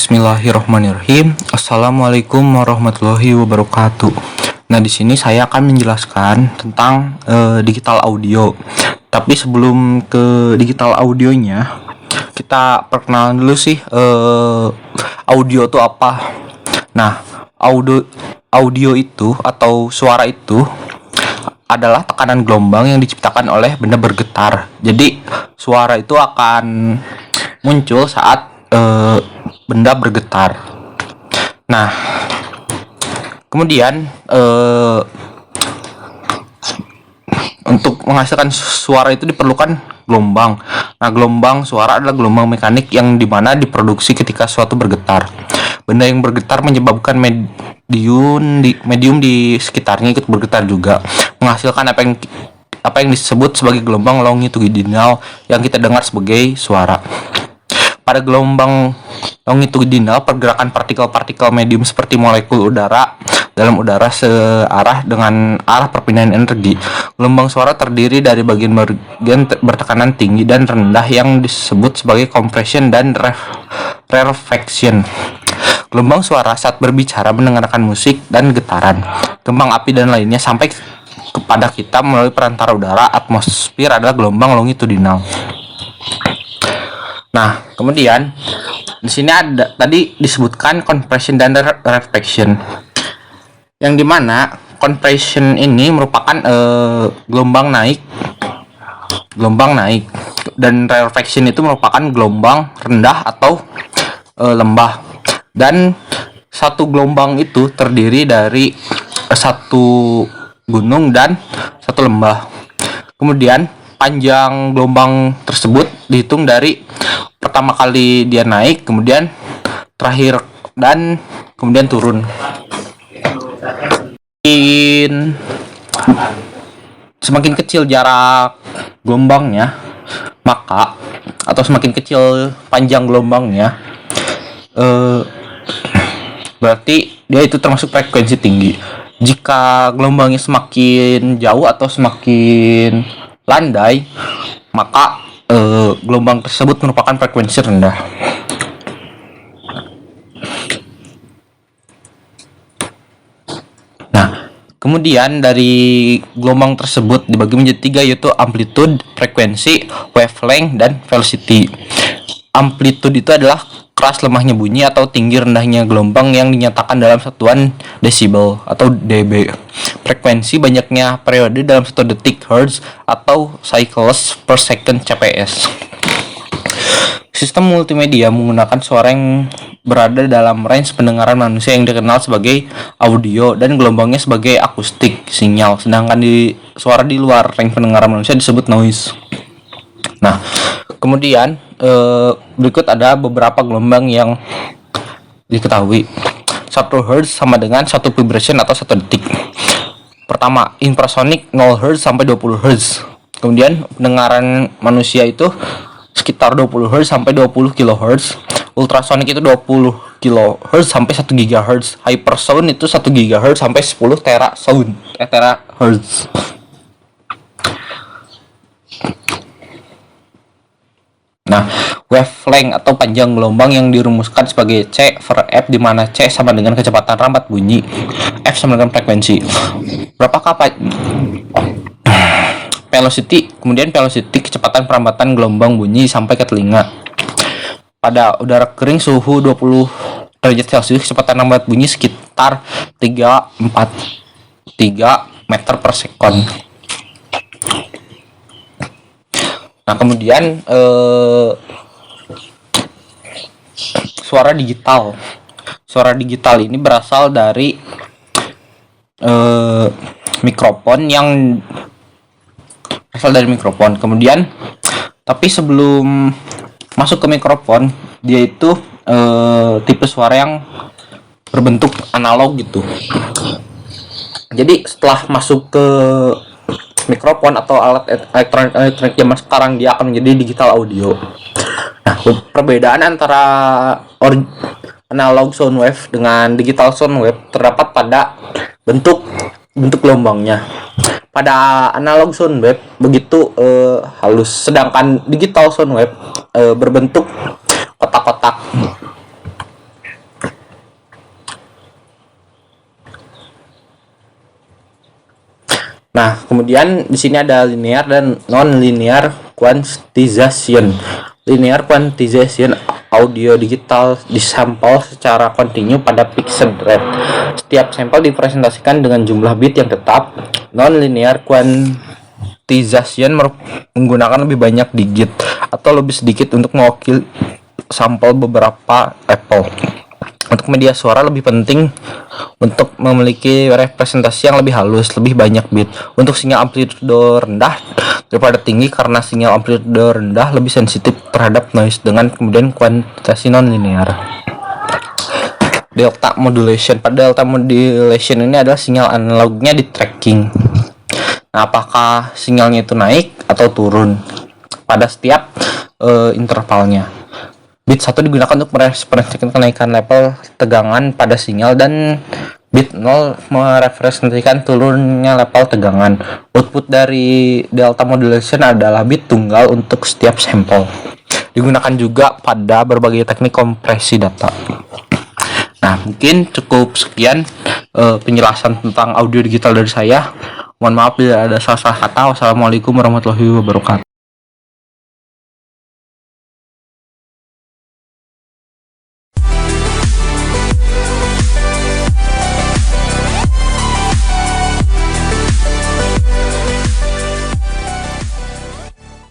Bismillahirrahmanirrahim. Assalamualaikum warahmatullahi wabarakatuh. Nah, di sini saya akan menjelaskan tentang digital audio. Tapi sebelum ke digital audionya, kita perkenalan dulu sih audio itu apa. Nah, audio itu atau suara itu adalah tekanan gelombang yang diciptakan oleh benda bergetar. Jadi, suara itu akan muncul saat benda bergetar. Nah, kemudian untuk menghasilkan suara itu diperlukan gelombang. Nah, gelombang suara adalah gelombang mekanik yang dimana diproduksi ketika suatu bergetar. Benda yang bergetar menyebabkan medium di sekitarnya ikut bergetar juga, menghasilkan apa yang disebut sebagai gelombang longitudinal yang kita dengar sebagai suara. Pada gelombang longitudinal, pergerakan partikel-partikel medium seperti molekul udara dalam udara searah dengan arah perpindahan energi. Gelombang suara terdiri dari bagian bertekanan tinggi dan rendah yang disebut sebagai compression dan rarefaction. Gelombang suara saat berbicara, mendengarkan musik dan getaran, kembang api dan lainnya sampai kepada kita melalui perantara udara atmosfer adalah gelombang longitudinal. Nah, kemudian di sini ada tadi disebutkan compression dan rarefaction. Yang dimana compression ini merupakan gelombang naik dan rarefaction itu merupakan gelombang rendah atau lembah. Dan satu gelombang itu terdiri dari satu gunung dan satu lembah. Kemudian panjang gelombang tersebut dihitung dari pertama kali dia naik, kemudian terakhir, dan kemudian turun. Semakin kecil jarak gelombangnya, maka atau semakin kecil panjang gelombangnya, berarti dia itu termasuk frekuensi tinggi. Jika gelombangnya semakin jauh atau semakin landai, maka gelombang tersebut merupakan frekuensi rendah. Nah, kemudian dari gelombang tersebut dibagi menjadi tiga, yaitu amplitude, frekuensi, wavelength, dan velocity. Amplitude itu adalah keras lemahnya bunyi atau tinggi rendahnya gelombang yang dinyatakan dalam satuan desibel atau dB. Frekuensi banyaknya periode dalam satu detik, hertz, atau cycles per second, CPS. Sistem multimedia menggunakan suara yang berada dalam range pendengaran manusia yang dikenal sebagai audio dan gelombangnya sebagai akustik sinyal, sedangkan suara di luar range pendengaran manusia disebut noise. Nah, kemudian berikut ada beberapa gelombang yang diketahui. 1 Hz sama dengan 1 vibration atau 1 detik. Pertama, infrasonik 0 Hz sampai 20 Hz. Kemudian pendengaran manusia itu sekitar 20 Hz sampai 20 kHz. Ultrasonik itu 20 kHz sampai 1 GHz. Hypersound itu 1 GHz sampai 10 terahertz. Nah, wavelength atau panjang gelombang yang dirumuskan sebagai C per F, di mana C sama dengan kecepatan rambat bunyi, F sama dengan frekuensi. Berapakah velocity? Kemudian velocity kecepatan perambatan gelombang bunyi sampai ke telinga. Pada udara kering suhu 20 derajat Celcius, kecepatan rambat bunyi sekitar 343 meter per sekon. Nah, kemudian suara digital. Suara digital ini berasal dari mikrofon. Kemudian, tapi sebelum masuk ke mikrofon, dia itu tipe suara yang berbentuk analog gitu. Jadi setelah masuk ke mikrofon atau alat elektronik zaman sekarang, dia akan menjadi digital audio. Nah, perbedaan antara analog sound wave dengan digital sound wave terdapat pada bentuk gelombangnya. Pada analog sound wave begitu halus, sedangkan digital sound wave berbentuk kotak-kotak. Nah, kemudian di sini ada linear dan non-linear quantization. Linear quantization audio digital disampel secara kontinu pada pixel rate. Setiap sampel dipresentasikan dengan jumlah bit yang tetap. Non-linear quantization menggunakan lebih banyak digit atau lebih sedikit untuk mewakili sampel beberapa level. Untuk media suara lebih penting untuk memiliki representasi yang lebih halus, lebih banyak bit. Untuk sinyal amplitudo rendah daripada tinggi karena sinyal amplitudo rendah lebih sensitif terhadap noise dengan kemudian kuantitasi non-linear. Delta modulation. Pada delta modulation ini adalah sinyal analognya di tracking. Nah, apakah sinyalnya itu naik atau turun pada setiap intervalnya. Bit 1 digunakan untuk merepresentasikan kenaikan level tegangan pada sinyal dan bit 0 merepresentasikan turunnya level tegangan. Output dari delta modulation adalah bit tunggal untuk setiap sampel. Digunakan juga pada berbagai teknik kompresi data. Nah, mungkin cukup sekian penjelasan tentang audio digital dari saya. Mohon maaf bila ada salah-salah kata. Wassalamualaikum warahmatullahi wabarakatuh.